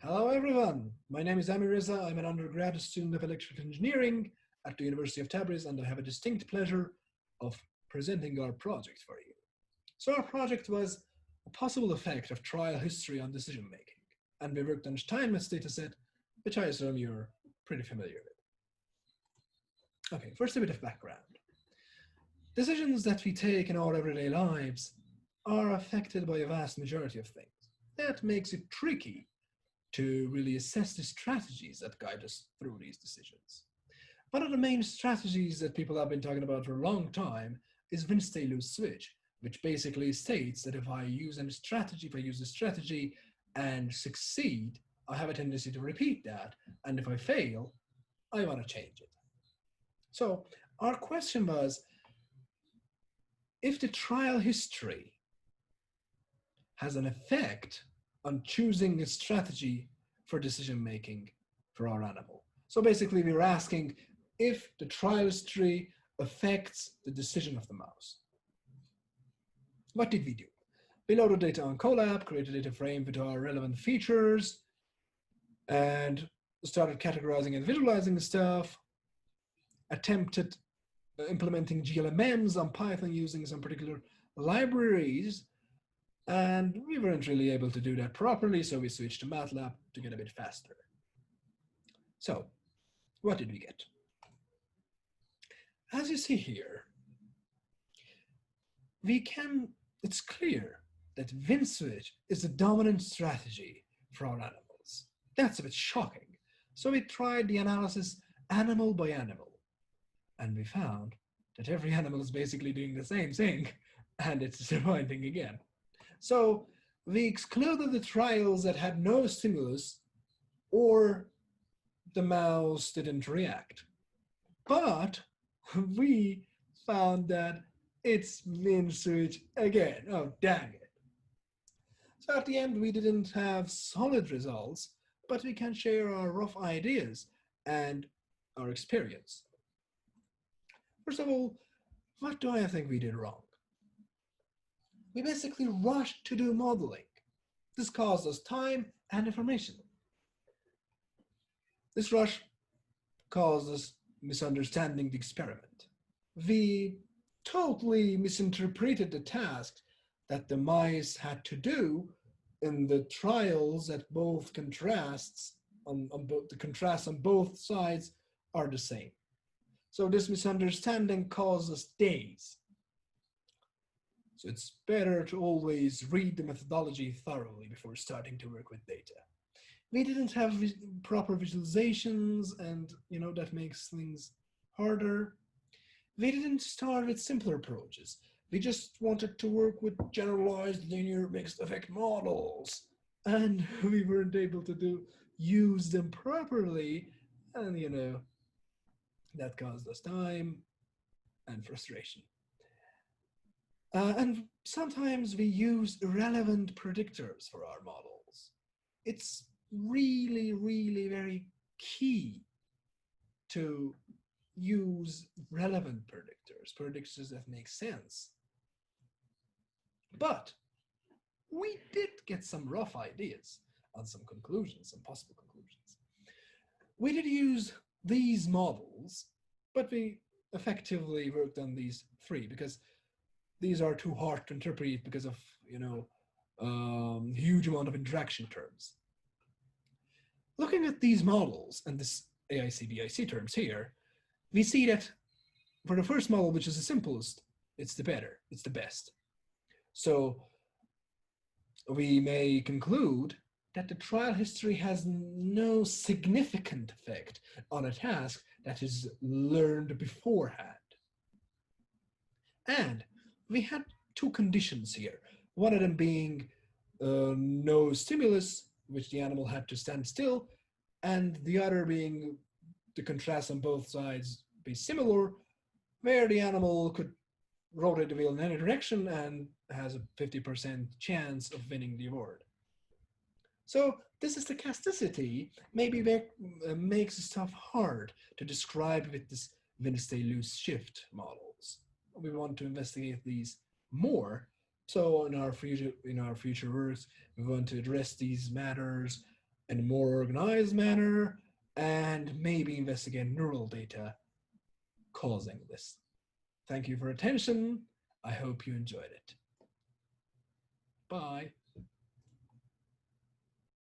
Hello everyone, my name is Amir Reza. I'm an undergraduate student of electrical engineering at the University of Tabriz, and I have a distinct pleasure of presenting our project for you. So our project was a possible effect of trial history on decision making, and we worked on a timeless dataset, which I assume you're pretty familiar with. Okay, first a bit of background. Decisions that we take in our everyday lives are affected by a vast majority of things. That makes it tricky to really assess the strategies that guide us through these decisions. One of the main strategies that people have been talking about for a long time is win, stay, lose, switch, which basically states that if I use a strategy and succeed, I have a tendency to repeat that, and if I fail, I want to change it. So our question was, if the trial history has an effect on choosing a strategy for decision making for our animal. So basically we were asking if the trial history affects the decision of the mouse. What did we do? We loaded data on Colab, created a data frame with our relevant features, and started categorizing and visualizing the stuff, attempted implementing GLMMs on Python using some particular libraries, and we weren't really able to do that properly, so we switched to MATLAB to get a bit faster. So, what did we get? As you see here, it's clear that win switch is the dominant strategy for our animals. That's a bit shocking. So we tried the analysis animal by animal, and we found that every animal is basically doing the same thing, and it's disappointing again. So we excluded the trials that had no stimulus or the mouse didn't react. But we found that it's win switch again. Oh, dang it. So at the end, we didn't have solid results, but we can share our rough ideas and our experience. First of all, what do I think we did wrong? We basically rushed to do modeling. This caused us time and information. This rush caused us misunderstanding the experiment. We totally misinterpreted the task that the mice had to do in the trials that both contrasts the contrasts on both sides are the same. So this misunderstanding caused us days. So it's better to always read the methodology thoroughly before starting to work with data. We didn't have proper visualizations, and that makes things harder. We didn't start with simpler approaches. We just wanted to work with generalized linear mixed effect models, and we weren't able to use them properly, and that caused us time and frustration. And sometimes we use irrelevant predictors for our models. It's really, really very key to use relevant predictors that make sense. But we did get some rough ideas on some conclusions, some possible conclusions. We did use these models, but we effectively worked on these three because these are too hard to interpret because of huge amount of interaction terms. Looking at these models and this AIC, BIC terms here, we see that for the first model, which is the simplest, it's the best. So we may conclude that the trial history has no significant effect on a task that is learned beforehand. And we had two conditions here. One of them being no stimulus, which the animal had to stand still, and the other being the contrast on both sides be similar, where the animal could rotate the wheel in any direction and has a 50% chance of winning the award. So this is stochasticity. Maybe that makes stuff hard to describe with this win, stay, lose, shift models. We want to investigate these more. So in our future works, we want to address these matters in a more organized manner and maybe investigate neural data causing this. Thank you for attention. I hope you enjoyed it. Bye.